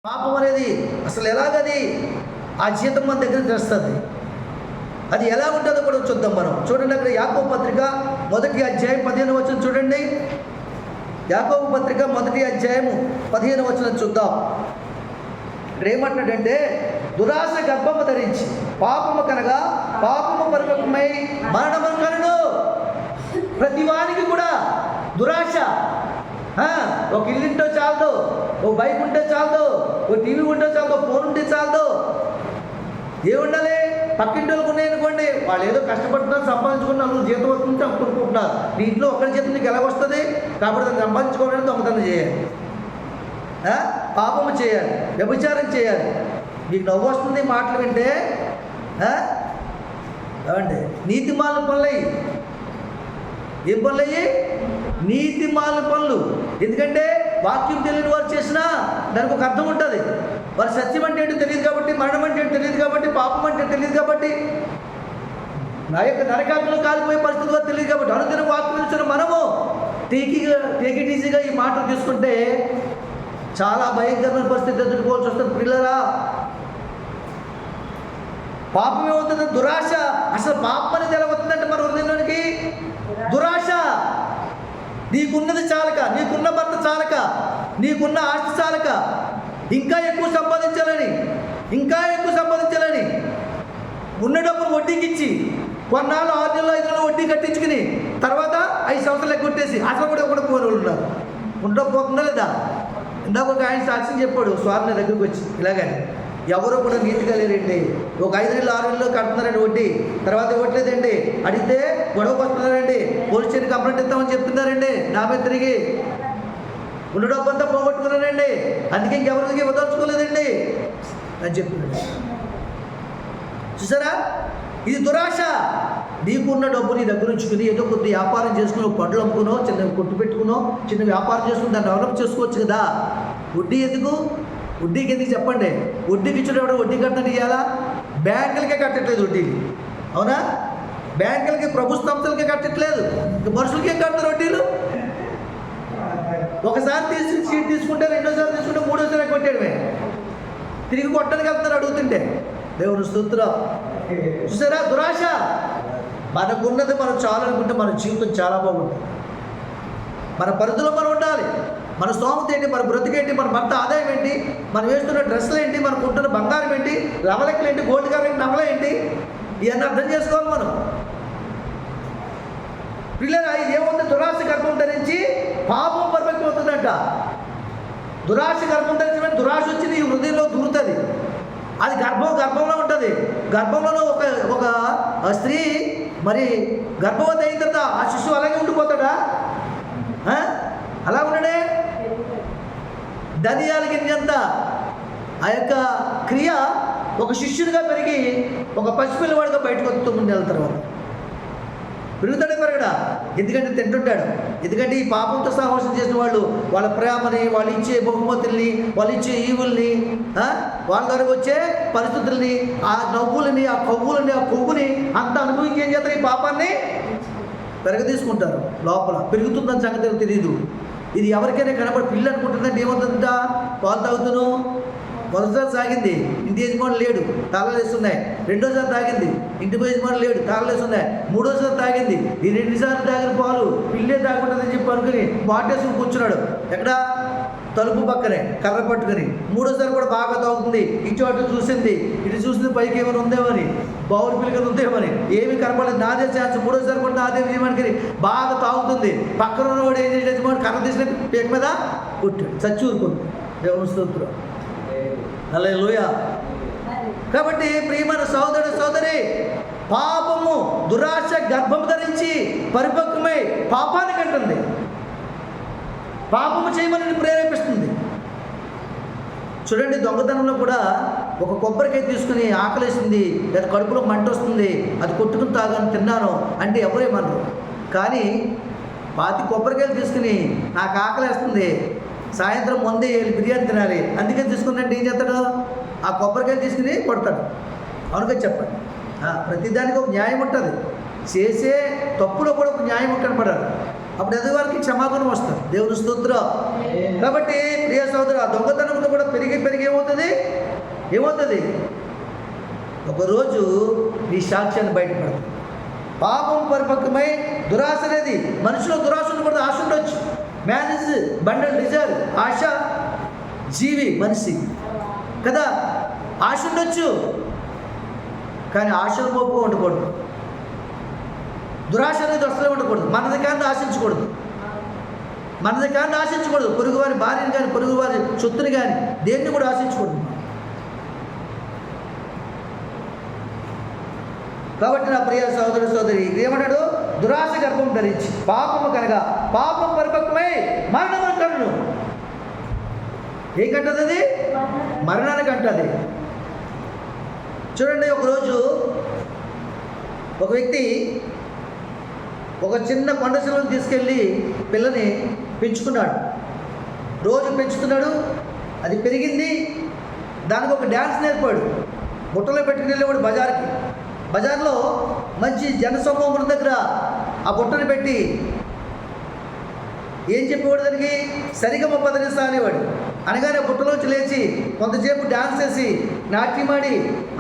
పాపం అనేది అసలు ఎలాగది ఆ జీతం మన దగ్గర తెస్తుంది. అది ఎలా ఉంటుందో కూడా చూద్దాం మనం. చూడండి, అక్కడ యాకోబు పత్రిక 1వ అధ్యాయం 15వ వచనం చూడండి. యాకోబు పత్రిక 1వ అధ్యాయము 15వ వచనం చూద్దాం. ఇక్కడ ఏమంటాడంటే, దురాశ గర్భము ధరించి పాపము కనగా పాపము పరిపక్వమై మరణము కనును. ప్రతివానికి కూడా దురాశ. ఒక ఇల్లు ఉంటే చాలదు, ఒక బైక్ ఉంటే చాలదు, ఒక టీవీ ఉంటే చాలదు, ఫోన్ ఉంటే చాలదు. ఏముండాలి? పక్కింటి వాళ్ళకు ఉన్నాయనుకోండి, వాళ్ళు ఏదో కష్టపడుతున్నారు, సంపాదించుకున్నారు, జీతం వస్తుంటే అప్పుడుకుంటున్నారు. నీ ఇంట్లో ఒకరి జీతం నీకు ఎలా వస్తుంది? కాబట్టి దాన్ని సంపాదించుకోవాలని దొంగతనం చేయాలి, పాపము చేయాలి, వ్యభిచారం చేయాలి. మీకు నవ్వు వస్తుంది మాటలు వింటే. ఏమండి? నీతిమాలిన పనులయ్యి. ఏం పనులయ్యి? నీతిమాలిన పనులు. ఎందుకంటే వాక్యం తెలియని వారు చేసినా దానికి ఒక అర్థం ఉంటుంది. వారి సత్యం అంటే ఏంటో తెలియదు కాబట్టి, మరణం అంటే ఏంటో తెలియదు కాబట్టి, పాపం అంటే తెలియదు కాబట్టి, నా యొక్క నరకాగ్నిలో కాలిపోయే పరిస్థితి కూడా తెలియదు కాబట్టి, అనుదిన వాక్యం ఇచ్చిన మనము టేక్ ఇట్ ఈజీగా ఈ మాటలు తీసుకుంటే చాలా భయంకరమైన పరిస్థితి ఎదుర్కోవాల్సి వస్తుంది. పిల్లరా, పాపం ఏమవుతుంది? దురాశ. అసలు పాపం అనేది ఎలా వస్తుందంటే మన హృదయంలోనికి దురాశ. నీకున్నది చాలక, నీకున్న భర్త చాలక, నీకున్న ఆస్తి చాలక, ఇంకా ఎక్కువ సంపాదించాలని, ఇంకా ఎక్కువ సంపాదించాలని ఉన్న డబ్బులు వడ్డీకి ఇచ్చి కొన్నాళ్ళు 6 నెలలు 5 నెలలు వడ్డీ కట్టించుకుని తర్వాత 5 సంవత్సరాలు ఎగ్గొట్టేసి అసలు కూడా పోయిన వాళ్ళు ఉన్నారు. ఉండకపోతుందా లేదా? ఇందాక ఒక ఆయన సాక్ష్యం చెప్పాడు, స్వామి దగ్గరికి వచ్చి ఇలాగని. ఎవరో కూడా నీతిగా లేరండి. ఒక 5 నెలలు 6 నెలలు కడుతున్నారండి వడ్డీ, తర్వాత ఇవ్వట్లేదండి. అడిగితే గొడవకు వస్తున్నారండి, పోలీస్ స్టేషన్ కంప్లైంట్ ఇస్తామని చెప్తున్నారండి. నా మీద తిరిగి ఉన్న డబ్బు అంతా పోగొట్టుకున్నానండి, అందుకే ఇంకెవరికి ఇవ్వదలుచుకోలేదండి అని చెప్తున్నాడు. చూసారా? ఇది దురాశ. నీకున్న డబ్బు నీ దగ్గర ఉంచుకుని ఏదో కొద్ది వ్యాపారం చేసుకుని, పండ్లు అమ్ముకునో, చిన్న కొట్టు పెట్టుకునో, చిన్న వ్యాపారం చేసుకుని దాన్ని డెవలప్ చేసుకోవచ్చు కదా. వడ్డీ ఎందుకు? వడ్డీకి ఎందుకు చెప్పండి? వడ్డీకి ఇచ్చేటప్పుడు వడ్డీ కట్టని ఇవ్వాలా? బ్యాంకులకే కట్టట్లేదు వడ్డీలు, అవునా? బ్యాంకులకి, ప్రభుత్వ సంస్థలకే కట్టట్లేదు, మనుషులకే కడతారు వడ్డీలు. ఒకసారి సీట్ తీసుకుంటే, రెండోసారి తీసుకుంటే, మూడోసారి కొట్టేయడమే. తిరిగి కొట్టడానికి వెళ్తున్నారు అడుగుతుంటే. దేవుని స్తోత్రం. చూసారా? దురాశ. మనకున్నది మనం చాలు అనుకుంటే మన జీవితం చాలా బాగుంటుంది. మన పరిధిలో మనం ఉండాలి. మన స్తోమత ఏంటి, మన బ్రతికేంటి, మన భర్త ఆదాయం ఏంటి, మనం వేస్తున్న డ్రెస్సులు ఏంటి, మనం కొంటున్న బంగారం ఏంటి, లవలెక్కలు ఏంటి, గోల్డ్ గారు ఏంటి, నగల ఏంటి, ఇవన్నీ అర్థం చేసుకోవాలి మనం. పిల్లలు, ఇది ఏముంది? దురాశ గర్భం ధరించి పాపం పరిపక్వమవుతుందంట. దురాశ గర్భం ధరించడం, దురాశ వచ్చి నీ హృదయంలో దూరుతుంది. అది గర్భంలో ఉంటుంది. గర్భంలోనూ ఒక స్త్రీ మరి గర్భవతి అయిన తర్వాత ఆ శిశువు అలాగే ఉండిపోతాడా? అలా ఉండడే. ధనియాల గింజంత ఆ యొక్క క్రియ ఒక శిష్యుడిగా పెరిగి ఒక పసిపిల్లవాడిగా బయటకు వస్తూ 9 నెలల తర్వాత పెరుగుతాడే పెరగడా? ఎందుకంటే తింటుంటాడు. ఎందుకంటే ఈ పాపంతో సహవాసం చేసిన వాళ్ళు వాళ్ళ ప్రేమని, వాళ్ళు ఇచ్చే బహుమతుల్ని, వాళ్ళు ఇచ్చే ఈవుల్ని, వాళ్ళ ద్వారా వచ్చే పరిస్థితుల్ని, ఆ నవ్వులని, ఆ కొవ్వులని, ఆ కొవ్వుని అంత అనుభవించి ఏం చేస్తారు? ఈ పాపాన్ని తీసుకుంటారు. లోపల పెరుగుతుందని సంగతి తెలియదు. ఇది ఎవరికైనా కనపడి పిల్ల అనుకుంటుందంటే ఏమవుతుందంట? పాలు తాగుతును. మొదటిసారి తాగింది, ఇంటి యజమానులు లేడు, తాళాలు వేస్తున్నాయి. రెండోసారి తాగింది, ఇంటి యజమానులు లేడు, తాళాలు వేస్తున్నాయి. మూడోసారి తాగింది. ఈ 2 సార్లు తాగిన పాలు పిల్లే తాగుంటుందని చెప్పి అనుకుని వాటేసుకుని కూర్చున్నాడు. ఎక్కడ? తలుపు పక్కనే కర్ర పట్టుకుని. మూడోసారి కూడా బాగా తాగుతుంది. ఇటు అటు చూసింది, ఇటు చూసింది పైకి ఏమైనా ఉందేమని, బావులు పిల్లకలు ఉందేమని, ఏమి కనపడలేదు. నాదే ఛాన్స్. మూడోసారి కూడా నాదే యజమానికి బాగా తాగుతుంది. పక్కన ఉన్నవాడు ఏం చేసి యజమాని కర్ర తీసిన పేక మీద కొట్టాడు, చచ్చి ఊరుకుంది. దేవుని స్తోత్రం. హల్లెలూయా. కాబట్టి ప్రియమైన సోదరుడు సోదరి, పాపము దురాశ గర్భం ధరించి పరిపక్వమై పాపానికి అంటుంది. పాపము చేయమని ప్రేరేపిస్తుంది. చూడండి, దొంగతనంలో కూడా ఒక కొబ్బరికాయ తీసుకుని ఆకలేసింది, లేదా కడుపులో మంట వస్తుంది, అది కొట్టుకుని తాగాను, తిన్నాను అంటే ఎవరేమన్నారు. కానీ 5 కొబ్బరికాయలు తీసుకుని నాకు ఆకలేస్తుంది, సాయంత్రం ముందే బిర్యానీ తినాలి, అందుకని తీసుకున్నట్టు ఏం చేస్తాడు? ఆ కొబ్బరికాయలు తీసుకుని కొడతాడు. అవునుగా చెప్పండి. ప్రతిదానికి ఒక న్యాయం ఉంటుంది. చేసే తప్పులో కూడా ఒక న్యాయం కనపడాలి. అప్పుడు ఎదుగువారికి క్షమాపణ వస్తుంది. దేవుని స్తోత్రం. కాబట్టి ప్రియ సోదరు, ఆ దొంగతనంతో కూడా పెరిగి ఏమవుతుంది ఒకరోజు నీ సాక్ష్యాన్ని బయటపడదు. పాపం పరిపక్వమై దురాశ అనేది మనిషిలో దురాశ ఉండకూడదు. ఆశ ఉండొచ్చు. Man is bundle desire. ఆశ జీవి మనిషి కదా. ఆశ ఉండొచ్చు, కానీ ఆశలు మోపుగా ఉండకూడదు. దురాశ అనేది అసలే ఉండకూడదు. మనది కానీ ఆశించకూడదు. పొరుగు వారి భార్యని కానీ, పొరుగు వారి సొత్తుని కానీ, దేన్ని కూడా ఆశించకూడదు. కాబట్టి నా ప్రియ సోదరి ఏమన్నాడు? దురాశ గర్భం ధరించి పాపము కనుక పాపం పరిపక్వమై మరణము కన్ను. ఏం కంటది అది? మరణానికి అంటది. చూడండి, ఒకరోజు ఒక వ్యక్తి ఒక చిన్న కొండ శిలను తీసుకెళ్ళి పిల్లని పెంచుకున్నాడు. రోజు పెంచుతున్నాడు, అది పెరిగింది. దానికి ఒక డ్యాన్స్ నేర్పాడు. బుట్టలో పెట్టుకుని వెళ్ళేవాడు బజార్లో మంచి జనసమూహం దగ్గర ఆ బుట్టను పెట్టి ఏం చెప్పేవాడు? దానికి సరిగమ పదనిస అనేవాడు. అనగానే బుట్టలోంచి లేచి కొంతసేపు డ్యాన్స్ చేసి నాట్యమాడి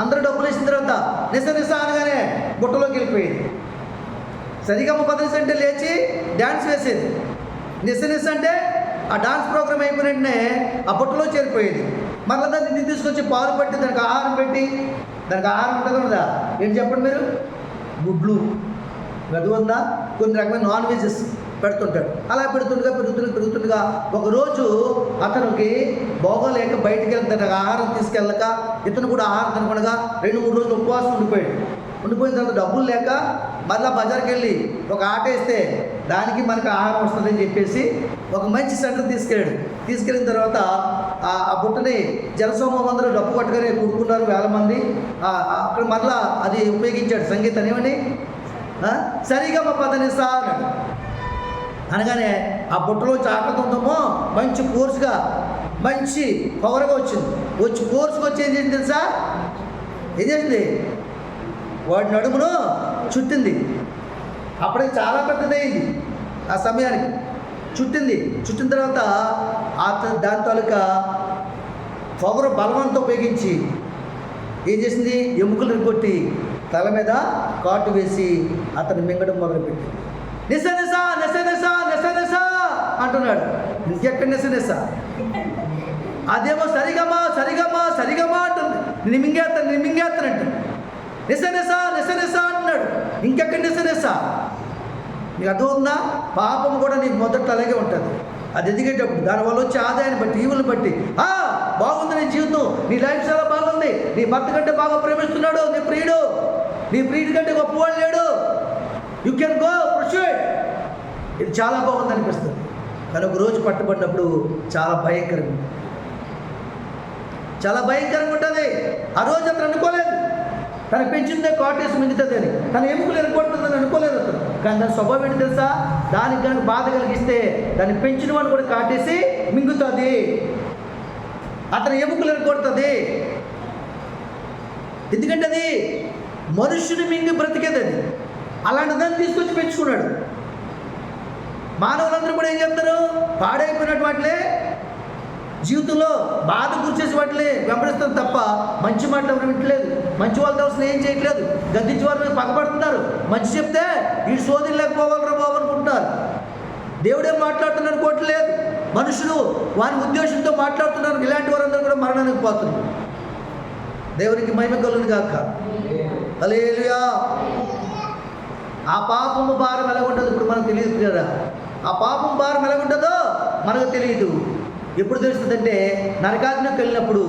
అందరూ డబ్బులు ఇచ్చిన తర్వాత నిస అనగానే బుట్టలోకి వెళ్ళిపోయేది. సరిగమ పదనిస అంటే లేచి డ్యాన్స్ వేసేది. నిస అంటే ఆ డాన్స్ ప్రోగ్రామ్ అయిపోయిన వెంటనే ఆ బుట్టలో చేరిపోయేది. మళ్ళీ దాన్ని తీసుకొచ్చి పాలు పట్టి దానికి ఆహారం పెట్టి, దానికి ఆహారం ఉంటుందా ఉందా? ఏంటి చెప్పండి మీరు? గుడ్లు ఉందా, కొన్ని రకమైన నాన్ వెజెస్ పెడుతుంటాడు. అలా పెరుగుతుండగా ఒకరోజు అతనికి బాగోలేక బయటికి వెళ్తాడు. ఆహారం తీసుకెళ్ళక ఇతను కూడా ఆహారం తినకుండా 2-3 రోజులు ఉపవాసం ఉండిపోయిన తర్వాత డబ్బులు లేక మళ్ళీ బజార్కి వెళ్ళి ఒక ఆట వేస్తే దానికి మనకు ఆహారం వస్తుందని చెప్పేసి ఒక మంచి సెంటర్ తీసుకెళ్ళిన తర్వాత ఆ బుట్టని జనసమూహం అందరూ డబ్బు పట్టుకొని కూడుకున్నారు, వేల మంది. అక్కడ మళ్ళా అది ఉపయోగించాడు. సంగీతం ఏమండి? సరిగమ పదనిస అన్నాడు. అనగానే ఆ బుట్టలో చాకతుందమో మంచి కోర్సుగా మంచి పవర్గా వచ్చి కోర్సుకు వచ్చి ఏం చేసింది తెలుసా? ఏం చేసింది? వాడి నడుమును చుట్టింది. అప్పటికి చాలా పెద్దదైంది. ఆ సమయానికి చుట్టిన తర్వాత దాని తాలూకా పవర్ బలవంతం ఉపయోగించి ఏం చేసింది? ఎముకలు కొట్టి తల మీద కాటు వేసి అతను మింగడం మొదలుపెట్టి నిస అంటున్నాడు. ఇంకెక్కడ నిస? అదేమో సరిగమా అంటుంది. నిమింగేస్తానంట. నిస అంటున్నాడు. ఇంకెక్కడ నిస? నీకు అర్థమవుతుందా? పాపం కూడా నీకు మొదట్లో అలాగే ఉంటుంది. అది ఎదిగేటప్పుడు దానివల్ల వచ్చే ఆదాయాన్ని బట్టి, ఈవులను బట్టి బాగుంది నీ జీవితం, నీ లైఫ్ చాలా బాగుంది, నీ భర్త కంటే బాగా ప్రేమిస్తున్నాడు నీ ప్రియుడి కంటే గొప్పవాడు లేడు, యూ కెన్ గో ప్రొసీడ్, ఇది చాలా బాగుంది అనిపిస్తుంది. కానీ ఒక రోజు పట్టుబడినప్పుడు చాలా భయంకరంగా ఉంటుంది. ఆ రోజు అతను అనుకోలేదు తను పెంచిందే కాటేసి మింగుతుంది అని, తన ఎముకలు ఎరగొడుతుందని అనుకోలేదు అతను. కానీ దాని స్వభావం ఏంటి తెలుసా? దానికి కనుక బాధ కలిగిస్తే దాన్ని పెంచిన వాడిని కూడా కాటేసి మింగుతుంది, అతని ఎముకలు ఎరగొడుతుంది. ఎందుకంటే అది మనుషుని మింగి బ్రతికేది. అది అలాంటి దాన్ని తీసుకొచ్చి పెంచుకున్నాడు. మానవులందరూ కూడా ఏం చెప్తారు? పాడైపోయినట్టు వాటిలే జీవితంలో బాధ గురిచేసి వాటిలే వెంబడిస్తారు తప్ప మంచి మాటలు ఎవరు వింటలేదు. మంచి వాళ్ళతో అసలు ఏం చేయట్లేదు. గద్దించి వారి మీద పగబడుతున్నారు. మంచి చెప్తే వీడు సోదరులు లేకపోవాలరా బాబు అనుకుంటున్నారు. దేవుడేం మాట్లాడుతున్నారు అనుకోవట్లేదు. మనుషులు వారి ఉద్దేశంతో మాట్లాడుతున్నారు. ఇలాంటి వారందరూ కూడా మరణానికి పోతున్నారు. దేవునికి మహిమ కలుగును గాక. హల్లెలూయా. ఆ పాపము భారం ఎలా ఉంటుందో ఇప్పుడు మనకు తెలియదు కదా. ఆ పాపం భారం ఎలా ఉంటుందో మనకు తెలియదు. ఎప్పుడు తెలుస్తుందంటే నరకాగ్నికి వెళ్ళినప్పుడు,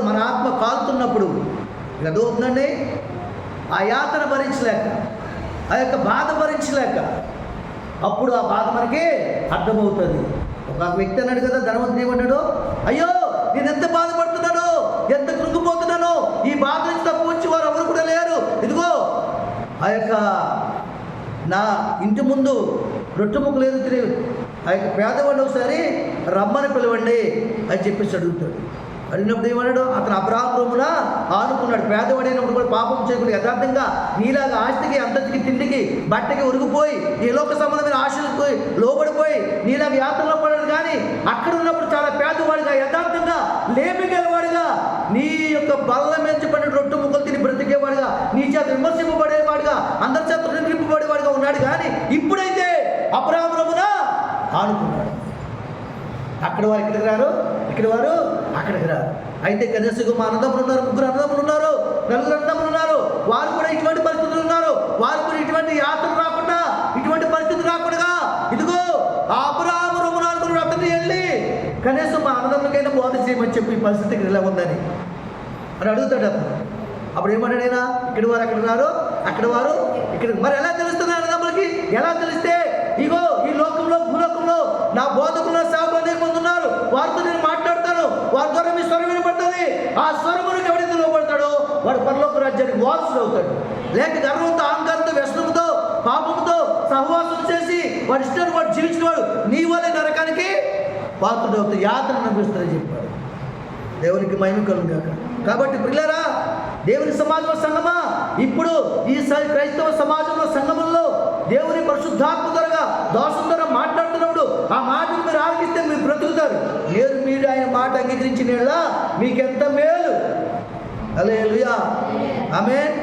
మన ఆత్మ కాలుతున్నప్పుడు. ఇక దూరండి, ఆ యాతన భరించలేక, ఆ యొక్క బాధ భరించలేక, అప్పుడు ఆ బాధ మనకి అర్థమవుతుంది. ఒక వ్యక్తి అన్నాడు కదా, ధనవంతుడు ఏమన్నాడు? అయ్యో నేను ఎంత బాధపడుతున్నాను, ఎంత కృంగిపోతున్నాను, ఈ బాధ నుంచి తప్పు వచ్చి వారు ఎవరు కూడా లేరు. ఇదిగో ఆ యొక్క నా ఇంటి ముందు రొట్టె ముక్కలు ఎదుగుతున్నాయి, ఆ యొక్క పేదవాళ్ళు ఒకసారి రమ్మని పిలవండి అని చెప్పేసి అడుగుతాడు. అడిగినప్పుడు ఏమన్నాడు? అతను అబ్రహాము రొమ్మున ఆనుకున్నాడు. పేదవాడైనప్పుడు కూడా పాపం చేయకుండా యథార్థంగా నీలాగా ఆస్తికి, అంతటికి, తిండికి, బట్టకి ఉరిగిపోయి ఈ లోక సంబంధమైన ఆశలకు లోబడిపోయి నీలాగా యాత్రలో పడాడు. కానీ అక్కడ ఉన్నప్పుడు చాలా పేదవాడిగా, యథార్థంగా, లేమిగలవాడిగా, నీ యొక్క బల్ల మెంచబడిన రొట్టె ముక్కలు తిని బ్రతికేవాడుగా, నీ చేత విమర్శింపబడేవాడుగా, అందరి చేత నిందింపబడేవాడుగా ఉన్నాడు. కానీ ఇప్పుడైతే అబ్రహాము రొమ్మున ఆనుకున్నాడు. అక్కడ వారు ఇక్కడికి రారు, ఇక్కడ వారు అక్కడికి రారు. అయితే కనీసం మా అన్నదమ్ములు ఉన్నారు, ముగ్గురు అన్నదమ్ములు ఉన్నారు, నలుగురు అన్నదమ్ములు ఉన్నారు. వారు కూడా ఇటువంటి పరిస్థితులు ఉన్నారు. వారు కూడా ఇటువంటి యాత్ర రాకుండా, ఇటువంటి పరిస్థితి రాకుండా ఇదిగో ఆ అబ్రహాము రొమ్మున ఆనుకున్నాడు. అతన్ని వెళ్ళి కనీసం మా అన్నదమ్ములకైనా బోధ చేయమని చెప్పి ఈ పరిస్థితికి ఇలా ఉందని అని అడుగుతాడు. అప్పుడు ఏమంటాడైనా? ఇక్కడ వారు అక్కడ రారు, అక్కడ వారు ఇక్కడ. మరి ఎలా తెలుస్తుంది అన్నదమ్ములకి? ఎలా తెలిస్తే ఇగో ఈ లోకంలో, భూలోకంలో నా బోధకులు, సేవకులు అనేక మంది ఉన్నారు, వారితో నేను మాట్లాడతాను, వారి ద్వారా మీ స్వరం వినపడుతుంది. ఆ స్వరమునికి ఎవరైతే లోపడతాడో వాడు పరలోక రాజ్యానికి వారసుడు అవుతాడు. లేక గర్వంతో, అహంకారంతో, వ్యసనంతో, పాపంతో సహవాసం చేసి వాడు ఇష్టాన్ని వాడు జీవించిన వాడు నీ వల్లే నరకానికి పాత్రుడు అవుతాడు, యాత్ర అనిపిస్తుందని చెప్పాడు. దేవునికి మహిమ కలుగును గాక. కాబట్టి పిల్లరా, దేవుని సమాజంలో సంఘమా, ఇప్పుడు ఈ క్రైస్తవ సమాజంలో, సంఘముల్లో దేవుని పరిశుద్ధాత్మ ద్వారా, దోషం ద్వారా మాట్లాడుతున్నప్పుడు ఆ మాటను మీరు ఆలకిస్తే మీరు బ్రతుకుతారు. మీరు ఆయన మాట అంగీకరించిన మీకెంత మేలు. హల్లెలూయా, ఆమేన్.